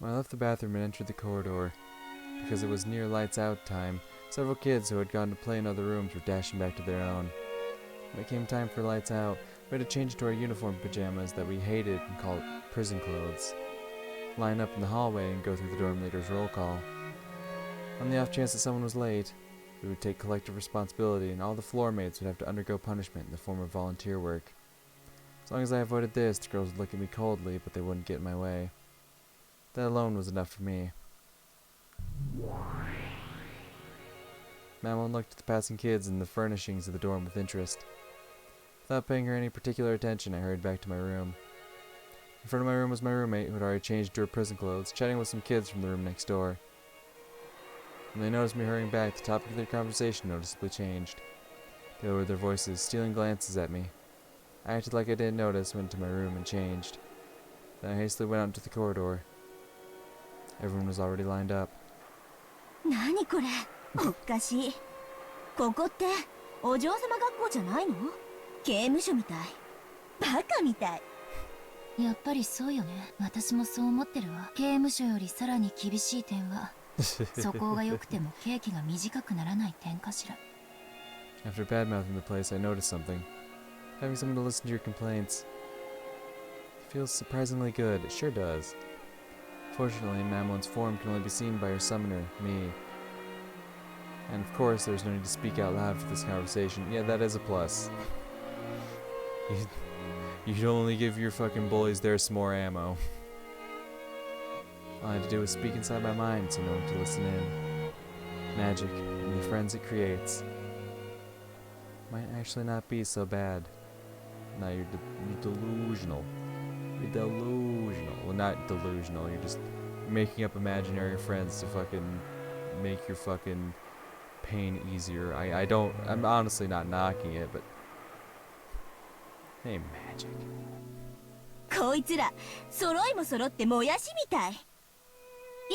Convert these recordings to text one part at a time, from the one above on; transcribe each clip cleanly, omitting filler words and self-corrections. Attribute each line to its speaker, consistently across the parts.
Speaker 1: When I left the bathroom and entered the corridor, because it was near lights out time, several kids who had gone to play in other rooms were dashing back to their own. When it came time for lights out, we had to change into our uniform pajamas that we hated and called prison clothes, line up in the hallway and go through the dorm leader's roll call. On the off chance that someone was late, we would take collective responsibility and all the floor mates would have to undergo punishment in the form of volunteer work. As long as I avoided this, the girls would look at me coldly, but they wouldn't get in my way. That alone was enough for me. Madeline looked at the passing kids and the furnishings of the dorm with interest. Without paying her any particular attention, I hurried back to my room. In front of my room was my roommate, who had already changed into her prison clothes, chatting with some kids from the room next door. When they noticed me hurrying back, the topic of their conversation noticeably changed. They lowered their voices, stealing glances at me. I acted like I didn't notice, went to my room, and changed. Then I hastily went out into the corridor. Everyone was already lined up.
Speaker 2: 何これ、おかしい。ここってお嬢様学校じゃないの？刑務所みたい。バカみたい。
Speaker 3: やっぱりそうよね。私もそう思ってるわ。刑務所よりさらに厳しい点は、素行が良くても刑期が短くならない点かしら。
Speaker 1: After badmouthing the place, I noticed something. Having someone to listen to your complaints feels surprisingly good. It sure does. Fortunately, Madeleine's form can only be seen by her summoner, me. And of course, there's no need to speak out loud for this conversation. Yeah, that is a plus. You can only give your fucking bullies there some more ammo. All I had to do was speak inside my mind so no one could listen in. Magic, and the friends it creates, might actually not be so bad. No, you're delusional. You're delusional. Well, not delusional. You're just making up imaginary friends to fucking make your fucking pain easier. I'm honestly not knocking it, but hey, magic.
Speaker 2: こいつら揃いも揃ってもやしみたい。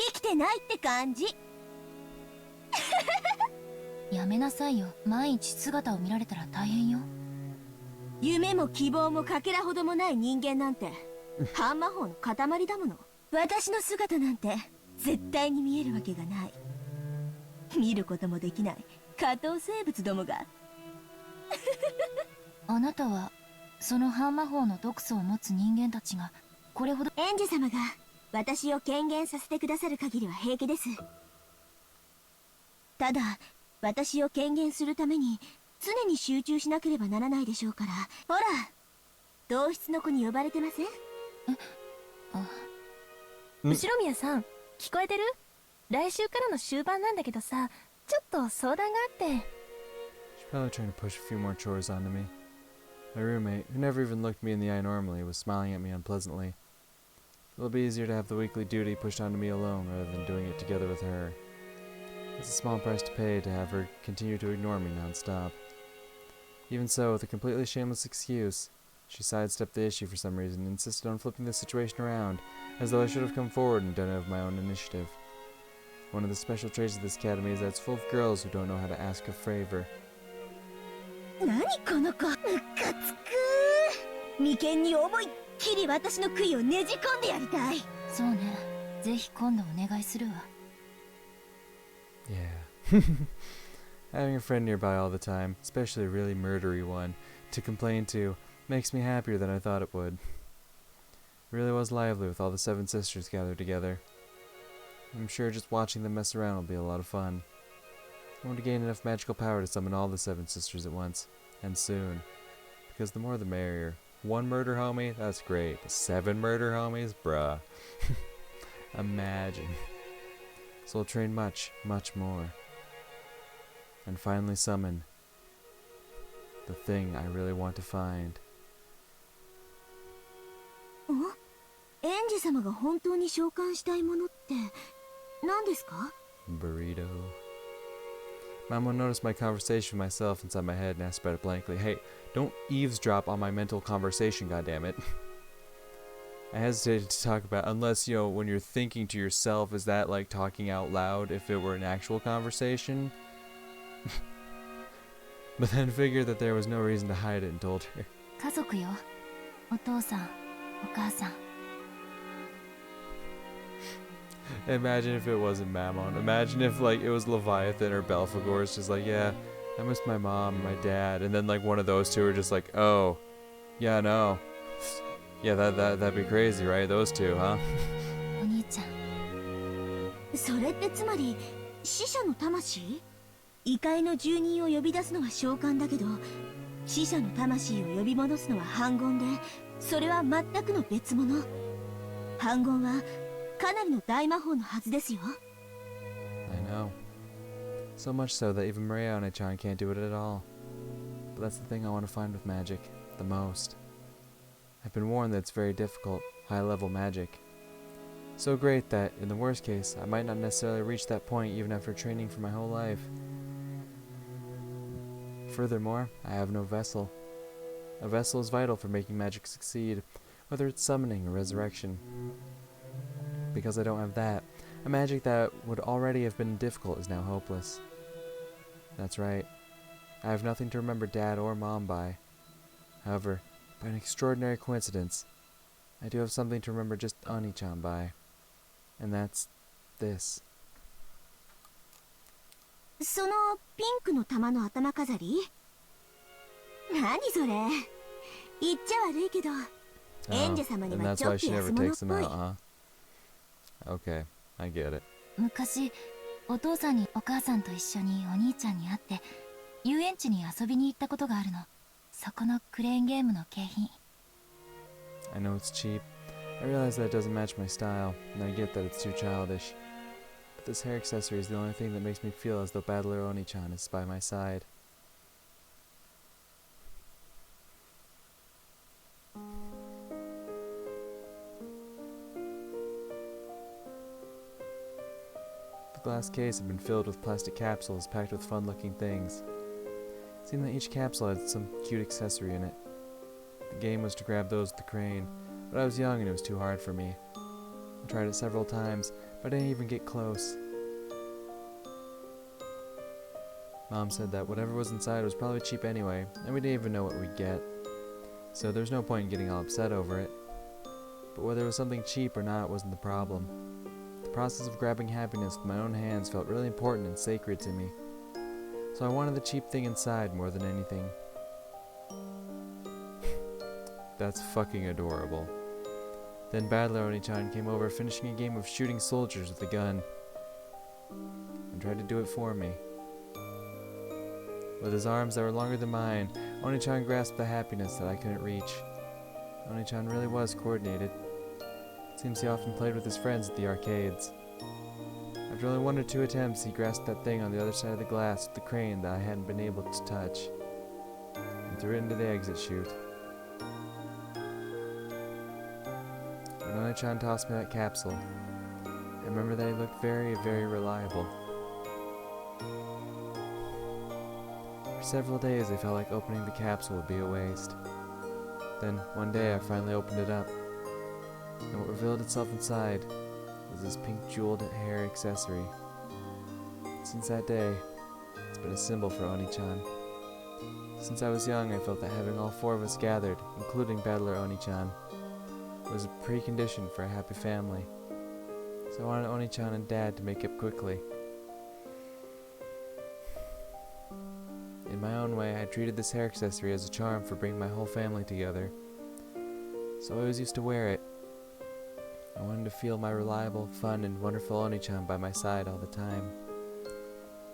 Speaker 2: 生きてないって感じ。
Speaker 3: やめなさいよ。毎日姿を見られたら大変よ。
Speaker 2: 夢も希望もかけらほどもない人間なんて半魔法の塊だもの。私の姿なんて絶対に見えるわけがない。見ることもできない下等生物どもが。
Speaker 3: あなたはその半魔法の毒素を持つ人間たちがこれほど。
Speaker 2: 園児様が私を権限させてくださる限りは平気です。ただ私を権限するために常に集中しなければならないでしょうから。ほら、同室の子に呼ばれてません？
Speaker 4: 後ろ宮さん、聞こえてる？来週からの終盤なんだけどさ、ちょっと相談があって。
Speaker 1: She's probably trying to push a few more chores onto me. My roommate, who never even looked me in the eye normally, was smiling at me unpleasantly. It'll be easier to have the weekly duty pushed onto me alone rather than doing it together with her. It's a small price to pay to have her continue to ignore me non-stop. Even so, with a completely shameless excuse, she sidestepped the issue for some reason and insisted on flipping the situation around, as though I should have come forward and done it of my own initiative. One of the special traits of this academy is that it's full of girls who don't know how to ask a favor.
Speaker 2: 何この子、ムカつく。眉間に思いっきり私の杭をねじ込んでやりたい。
Speaker 3: そうね。ぜひ今度お願いするわ。
Speaker 1: Yeah. Having a friend nearby all the time, especially a really murdery one, to complain to, makes me happier than I thought it would. It really was lively with all the 7 sisters gathered together. I'm sure just watching them mess around will be a lot of fun. I want to gain enough magical power to summon all the 7 sisters at once, and soon. Because the more the merrier. 1 murder homie? That's great. But 7 murder homies? Bruh. Imagine. So I'll train much, much more. And finally summon the thing I really want to find.
Speaker 2: 園児様が本当に召喚したいものって何ですか？
Speaker 1: Burrito. Mama noticed my conversation with myself inside my head and asked about it blankly. Hey, don't eavesdrop on my mental conversation, goddammit. I hesitated to talk about, unless, you know, when you're thinking to yourself, is that like talking out loud if it were an actual conversation? But then figured that there was no reason to hide it and told her.
Speaker 3: 家族よ。お父さん、お母さん。
Speaker 1: Imagine if it wasn't Mammon. Imagine if like it was Leviathan or Belphegor. It's just like, yeah, I miss my mom and my dad, and then like one of those two are just like, oh, yeah, no, yeah, that'd be crazy, right? Those two, huh?
Speaker 3: お兄ちゃん。
Speaker 2: それってつまり死者の魂？異界の住人を呼び出すのは召喚だけど、死者の魂を呼び戻すのは反言で、それは全くの別物。反言はかなりの大魔法のはずですよ。
Speaker 1: I know. So much so that even Marione-chan can't do it at all. But that's the thing I want to find with magic, the most. I've been warned that it's very difficult, high-level magic. So great that, in the worst case, I might not necessarily reach that point even after training for my whole life. Furthermore, I have no vessel. A vessel is vital for making magic succeed, whether it's summoning or resurrection. Because I don't have that, a magic that would already have been difficult is now hopeless. That's right. I have nothing to remember Dad or Mom by. However, by an extraordinary coincidence, I do have something to remember just Oni-chan by. And that's this.
Speaker 2: そのピンクの玉の頭飾り？何それ？言っちゃ悪いけど、演者様に
Speaker 1: and
Speaker 2: は
Speaker 1: that's
Speaker 2: ちょ
Speaker 1: why
Speaker 2: っと
Speaker 1: she
Speaker 2: 安
Speaker 1: never
Speaker 2: 物っ
Speaker 1: takes them
Speaker 2: ぽい。
Speaker 1: out, huh? Okay, I get it.
Speaker 3: 昔お父さんにお母さんと一緒にお兄ちゃんに会って遊園地に遊びに行ったことがあるの。そこのクレーンゲームの景品。
Speaker 1: I know it's cheap. I realize that it doesn't match my style, and I get that it's too childish. But this hair accessory is the only thing that makes me feel as though Battler Oni-chan is by my side. The glass case had been filled with plastic capsules packed with fun-looking things. It seemed that each capsule had some cute accessory in it. The game was to grab those with the crane, but I was young and it was too hard for me. I tried it several times, but I didn't even get close. Mom said that whatever was inside was probably cheap anyway, and we didn't even know what we'd get. So there was no point in getting all upset over it. But whether it was something cheap or not wasn't the problem. The process of grabbing happiness with my own hands felt really important and sacred to me. So I wanted the cheap thing inside more than anything. That's fucking adorable. Then Battler Oni-chan came over finishing a game of shooting soldiers with a gun and tried to do it for me. With his arms that were longer than mine, Oni-chan grasped the happiness that I couldn't reach. Oni-chan really was coordinated. It seems he often played with his friends at the arcades. After only 1 or 2 attempts, he grasped that thing on the other side of the glass with the crane that I hadn't been able to touch, and threw it into the exit chute. When Oni-chan tossed me that capsule, I remember that he looked very, very reliable. For several days I felt like opening the capsule would be a waste. Then, one day I finally opened it up, and what revealed itself inside was this pink jeweled hair accessory. Since that day, it's been a symbol for Oni-chan. Since I was young, I felt that having all 4 of us gathered, including Battler Oni-chan, was a precondition for a happy family. So I wanted Oni-chan and Dad to make up quickly. In my own way, I treated this hair accessory as a charm for bringing my whole family together. So I always used to wear it. I wanted to feel my reliable, fun, and wonderful Oni-chan by my side all the time.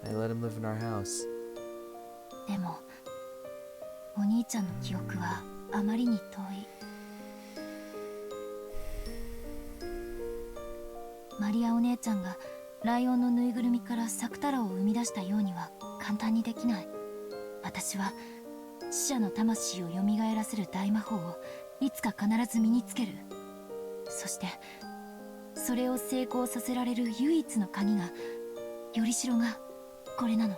Speaker 1: I let him live in our house.
Speaker 3: でもお兄ちゃんの記憶はあまりに遠い。マリアお姉ちゃんがライオンのぬいぐるみからサクタラを生み出したようには簡単にできない。私は死者の魂を蘇らせる大魔法をいつか必ず身につける。そしてそれを成功させられる唯一の鍵が、よりしろがこれなの。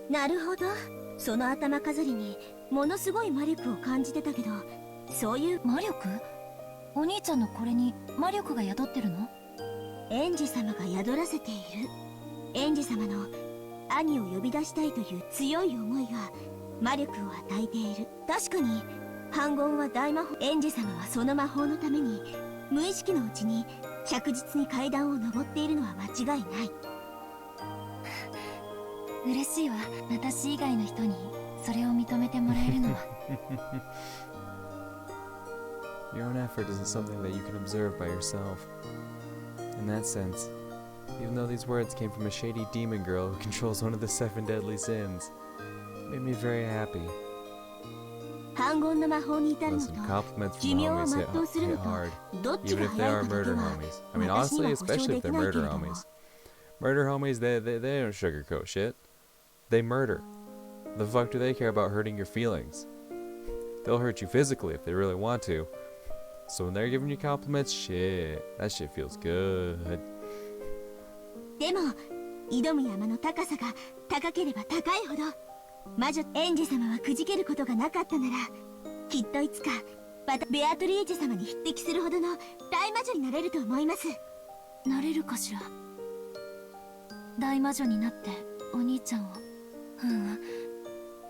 Speaker 2: なるほど。その頭飾りにものすごい魔力を感じてたけど、そういう
Speaker 3: 魔力？お兄ちゃんのこれに魔力が宿ってるの？
Speaker 2: 園児様が宿らせている。園児様の兄を呼び出したいという強い思いが魔力を与えている。確かに反言は大魔法。園児様はその魔法のために無意識のうちに着実に階段を上っているのは間違いない。
Speaker 3: 嬉しいわ。私以外の人にそれを認めてもらえるのは。
Speaker 1: Your own effort isn't something that you can observe by yourself. In that sense, even though these words came from a shady demon girl who controls one of the 7 deadly sins, it made me very happy.
Speaker 2: 反言の魔法に至るのと
Speaker 1: Listen, compliments
Speaker 2: 寿
Speaker 1: from
Speaker 2: 命を
Speaker 1: homies
Speaker 2: 全うする
Speaker 1: hit
Speaker 2: のと
Speaker 1: hard,
Speaker 2: どっち
Speaker 1: even
Speaker 2: が
Speaker 1: if they
Speaker 2: 早い
Speaker 1: are
Speaker 2: かだけ
Speaker 1: murder
Speaker 2: は
Speaker 1: homies. I mean,
Speaker 2: 私に
Speaker 1: honestly,
Speaker 2: は保証
Speaker 1: especially
Speaker 2: で
Speaker 1: if
Speaker 2: き
Speaker 1: they're
Speaker 2: ないけ
Speaker 1: murder
Speaker 2: れども。
Speaker 1: homies. Murder homies, they don't sugarcoat shit. They murder. The fuck do they care about hurting your feelings? They'll hurt you physically if they really want to. So when they're giving you compliments, shit, that shit feels good.
Speaker 2: でも挑む山の高さが高ければ高いほど魔女エンジェ様はくじけることがなかったなら、きっといつかまたベアトリーチェ様に匹敵するほどの大魔女になれると思います。
Speaker 3: なれるかしら。大魔女になってお兄ちゃんを、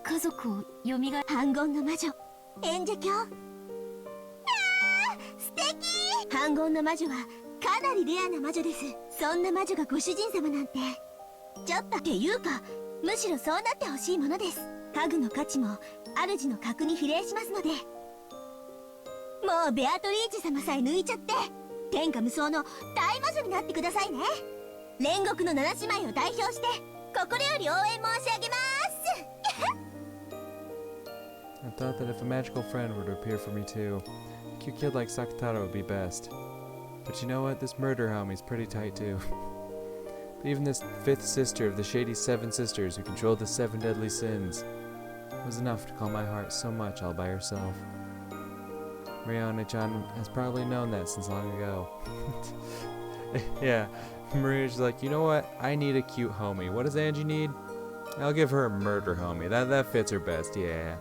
Speaker 3: 家族をよみがえ。
Speaker 2: 反言の魔女エンジェ教。素敵。反言の魔女はかなりレアな魔女です。そんな魔女がご主人様なんてちょっとっていうか、むしろそうなってほしいものです。家具の価値も主の格に比例しますので。もうベアトリーチェ様さえ抜いちゃって天下無双の大魔女になってくださいね。煉獄の7姉妹を代表して心より応援申し上げます。
Speaker 1: I thought that if a magical friend were to appear for me too, a cute kid like Sakataro would be best. But you know what? This murder homie's pretty tight too. But even this 5th sister of the shady 7 sisters who controlled the 7 deadly sins was enough to calm my heart so much all by herself. Mariana-chan has probably known that since long ago. Yeah, Maria's like, you know what? I need a cute homie. What does Angie need? I'll give her a murder homie. That fits her best, yeah.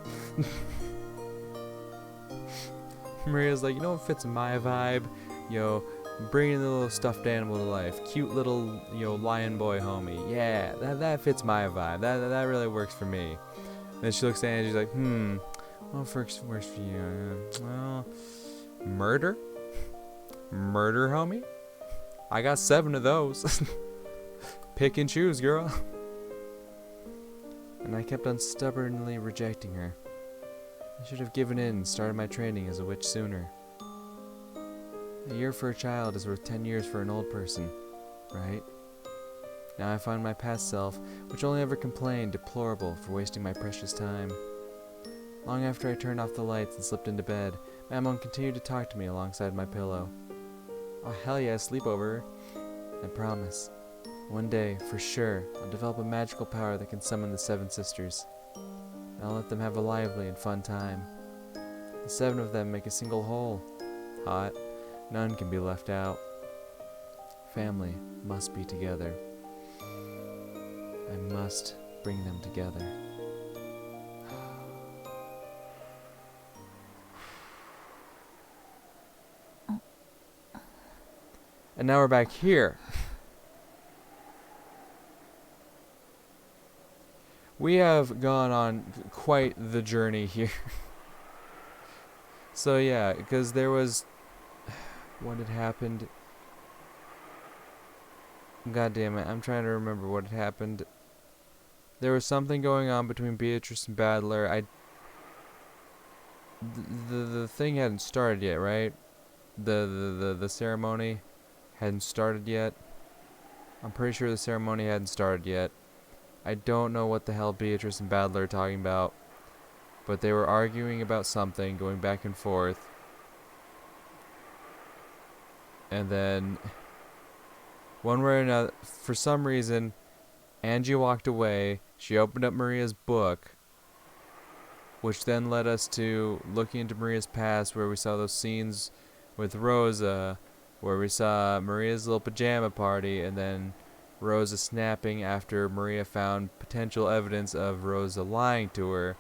Speaker 1: Maria's like, you know what fits my vibe? Yo, bringing the little stuffed animal to life. Cute little, lion boy homie. Yeah, that fits my vibe. That really works for me. Then she looks at Angie, she's like, what works for you? Well, murder? Murder homie? I got 7 of those. Pick and choose, girl. And I kept on stubbornly rejecting her. I should have given in and started my training as a witch sooner. A year for a child is worth 10 years for an old person, right? Now I find my past self, which only ever complained, deplorable for wasting my precious time. Long after I turned off the lights and slipped into bed, Mammon continued to talk to me alongside my pillow. Oh hell yeah, sleepover. I promise. One day, for sure, I'll develop a magical power that can summon the 7 sisters. I'll let them have a lively and fun time. The 7 of them make a single whole. Hot. None can be left out. Family must be together. I must bring them together. And now we're back here. We have gone on quite the journey here. So yeah, because there was... What had happened? God damn it, I'm trying to remember what had happened. There was something going on between Beatrice and Battler. The thing hadn't started yet, right? The ceremony hadn't started yet. I'm pretty sure the ceremony hadn't started yet. I don't know what the hell Beatrice and Battler are talking about, but they were arguing about something, going back and forth. And then, one way or another, for some reason, Angie walked away. She opened up Maria's book, which then led us to looking into Maria's past, where we saw those scenes with Rosa, where we saw Maria's little pajama party, and then Rosa snapping after Maria found potential evidence of Rosa lying to her.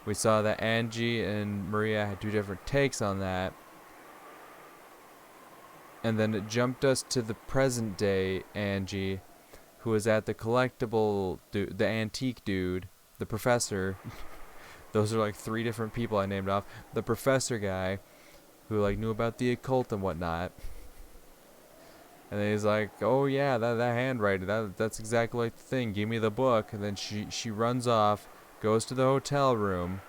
Speaker 1: We saw that Angie and Maria had 2 different takes on that. And then it jumped us to the present day Angie, who was at the collectible dude, the antique dude, the professor. Those are like 3 different people I named off. The professor guy, who like knew about the occult and whatnot. And then he's like, "Oh yeah, that handwriting, that's exactly like the thing. Give me the book." And then she runs off, goes to the hotel room,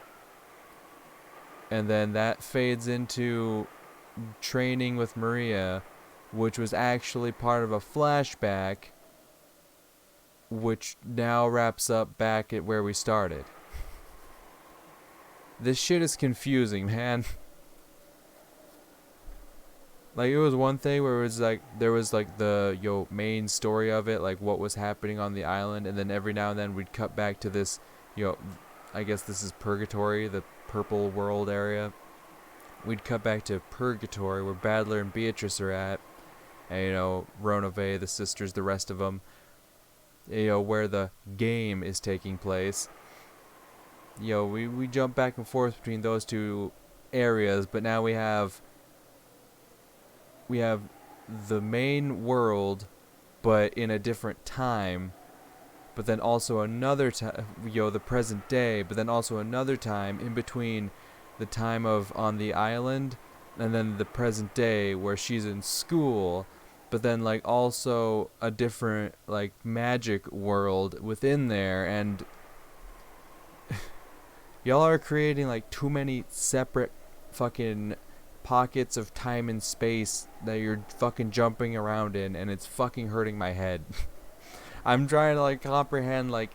Speaker 1: and then that fades into training with Maria, which was actually part of a flashback, which now wraps up back at where we started. This shit is confusing, man. Like, it was one thing where it was like, there was like the main story of it, like what was happening on the island, and then every now and then we'd cut back to this, I guess this is Purgatory, the purple world area. We'd cut back to Purgatory, where Battler and Beatrice are at, and Ronove, the sisters, the rest of them, where the game is taking place. We jump back and forth between those two areas, but now we have the main world, but in a different time, but then also another time, the present day, but then also another time in between the time of on the island and then the present day where she's in school, but then like also a different like magic world within there. And y'all are creating like too many separate fucking pockets of time and space that you're fucking jumping around in, and it's fucking hurting my head. I'm trying to like comprehend like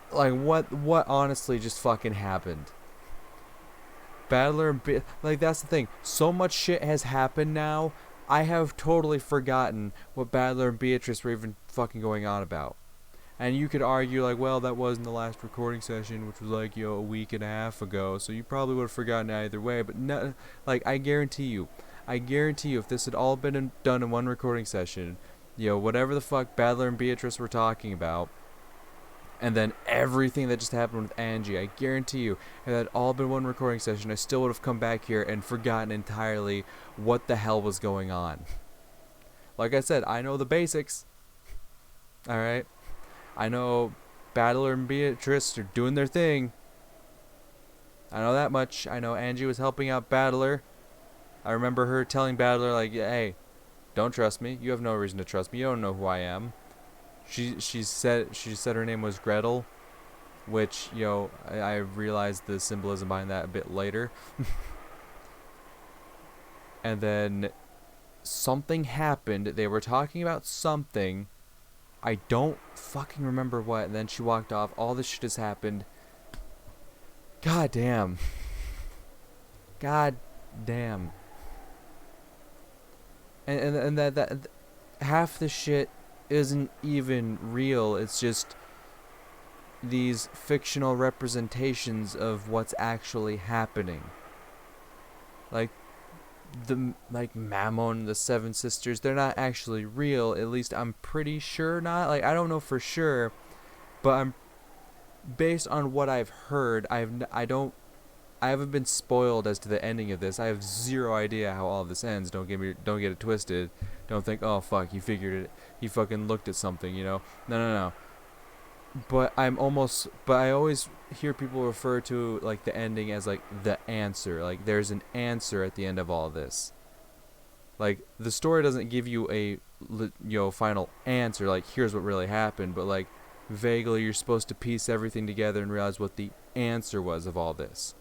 Speaker 1: what honestly just fucking happened. Battler and like, that's the thing, so much shit has happened now, I have totally forgotten what Battler and Beatrice were even fucking going on about. And you could argue like, well, that wasn't the last recording session, which was like, a week and a half ago, so you probably would have forgotten either way. But no, like, I guarantee you, if this had all been done in one recording session, whatever the fuck Battler and Beatrice were talking about, and then everything that just happened with Angie, I guarantee you, if it had all been one recording session, I still would have come back here and forgotten entirely what the hell was going on. Like I said, I know the basics. Alright? I know Battler and Beatrice are doing their thing. I know that much. I know Angie was helping out Battler. I remember her telling Battler, like, hey, don't trust me. You have no reason to trust me. You don't know who I am. She said her name was Gretel, which, I realized the symbolism behind that a bit later. And then something happened. They were talking about something. I don't fucking remember what. And then she walked off. All this shit has happened. God damn. God damn. And that half the shit isn't even real. It's just these fictional representations of what's actually happening. Like Mammon, the Seven Sisters, they're not actually real. At least I'm pretty sure not. Like, I don't know for sure, but I'm based on what I've heard. I haven't been spoiled as to the ending of this. I have zero idea how all of this ends. Don't get it twisted. Don't think, oh fuck, he figured it. He fucking looked at something, No. But I always hear people refer to like the ending as like the answer. Like, there's an answer at the end of all this. Like, the story doesn't give you a final answer, like here's what really happened, but like vaguely you're supposed to piece everything together and realize what the answer was of all this.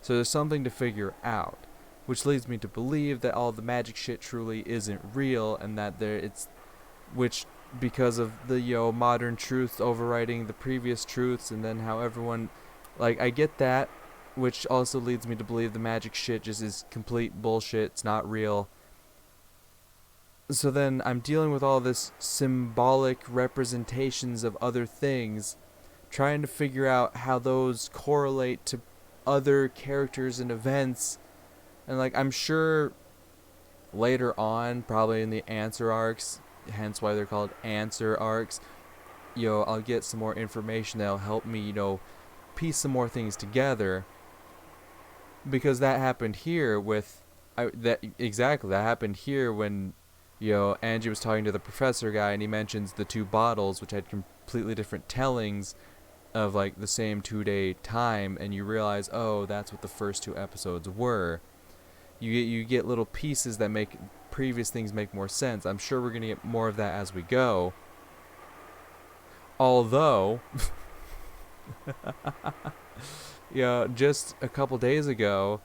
Speaker 1: So there's something to figure out, which leads me to believe that all the magic shit truly isn't real, and that which because of the modern truth overriding the previous truths, and then how everyone, like, I get that, which also leads me to believe the magic shit just is complete bullshit. It's not real. So then I'm dealing with all this symbolic representations of other things, trying to figure out how those correlate to other characters and events. And like, I'm sure later on, probably in the answer arcs, hence why they're called answer arcs, I'll get some more information that'll help me, piece some more things together. Because that happened here that happened here when Angie was talking to the professor guy, and he mentions the two bottles which had completely different tellings of like the same 2-day time, and you realize, oh, that's what the first 2 episodes were. you get little pieces that make previous things make more sense. I'm sure we're gonna get more of that as we go. Although, yeah, just a couple days ago,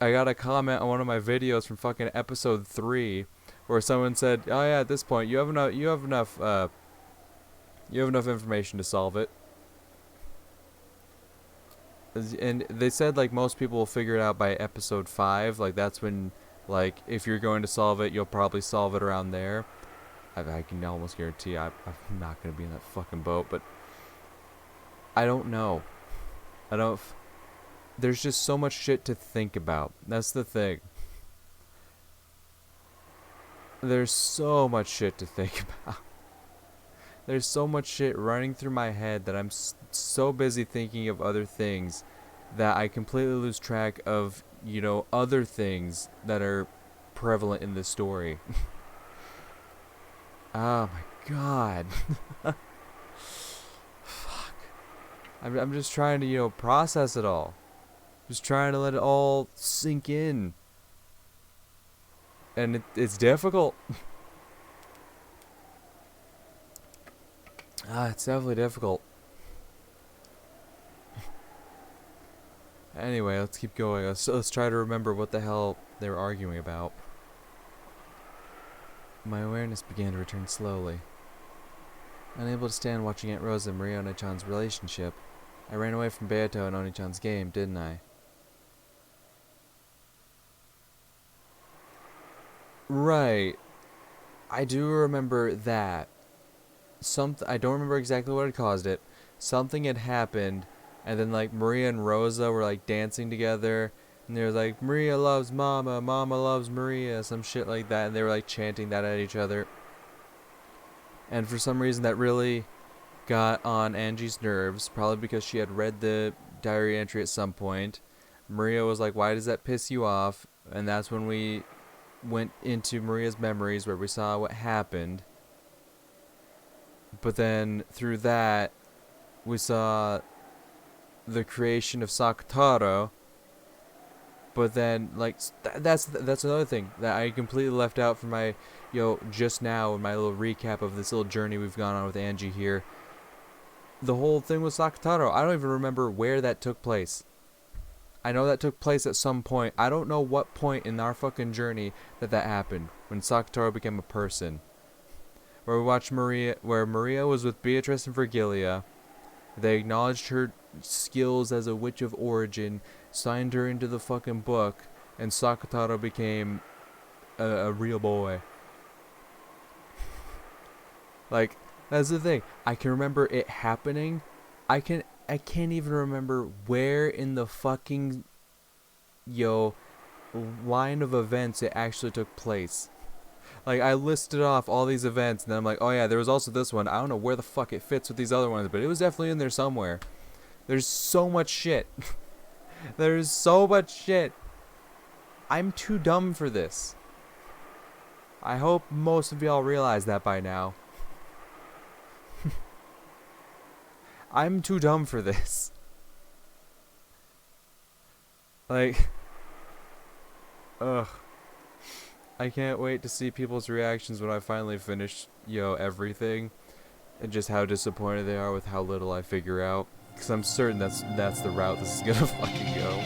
Speaker 1: I got a comment on one of my videos from fucking episode 3, where someone said, "Oh yeah, at this point, you have enough information to solve it." And they said like most people will figure it out by episode 5. Like that's when, like, if you're going to solve it, you'll probably solve it around there. I can almost guarantee I'm not gonna be in that fucking boat, but I don't know. I don't. There's just so much shit to think about. That's the thing. There's so much shit to think about. There's so much shit running through my head that I'm so busy thinking of other things that I completely lose track of, you know, other things that are prevalent in this story. Oh my god. Fuck. I'm just trying to, you know, process it all. Just trying to let it all sink in. And it's difficult. It's definitely difficult. Anyway, let's keep going. Let's try to remember what the hell they were arguing about. My awareness began to return slowly. Unable to stand watching Aunt Rosa and Maria Oni-chan's relationship, I ran away from Beato and Oni-chan's game, didn't I? Right. I do remember that. I don't remember exactly what had caused it. Something had happened, and then like Maria and Rosa were like dancing together, and they were like, Maria loves Mama, Mama loves Maria, some shit like that, and they were like chanting that at each other. And for some reason that really got on Angie's nerves, probably because she had read the diary entry at some point. Maria was like, why does that piss you off? And that's when we went into Maria's memories where we saw what happened. But then through that, we saw the creation of Sakataro. But then, like, that's another thing that I completely left out from my, just now in my little recap of this little journey we've gone on with Angie here. The whole thing with Sakataro, I don't even remember where that took place. I know that took place at some point. I don't know what point in our fucking journey that happened, when Sakataro became a person. Where we watched where Maria was with Beatrice and Virgilia. They acknowledged her skills as a witch of origin, signed her into the fucking book, and Sakataro became a real boy. Like, that's the thing. I can remember it happening. I can't even remember where in the fucking line of events it actually took place. Like, I listed off all these events, and then I'm like, oh yeah, there was also this one. I don't know where the fuck it fits with these other ones, but it was definitely in there somewhere. There's so much shit. There's so much shit. I'm too dumb for this. I hope most of y'all realize that by now. I'm too dumb for this. Like, ugh. I can't wait to see people's reactions when I finally finish, everything. And just how disappointed they are with how little I figure out. Because I'm certain that's the route this is gonna fucking go.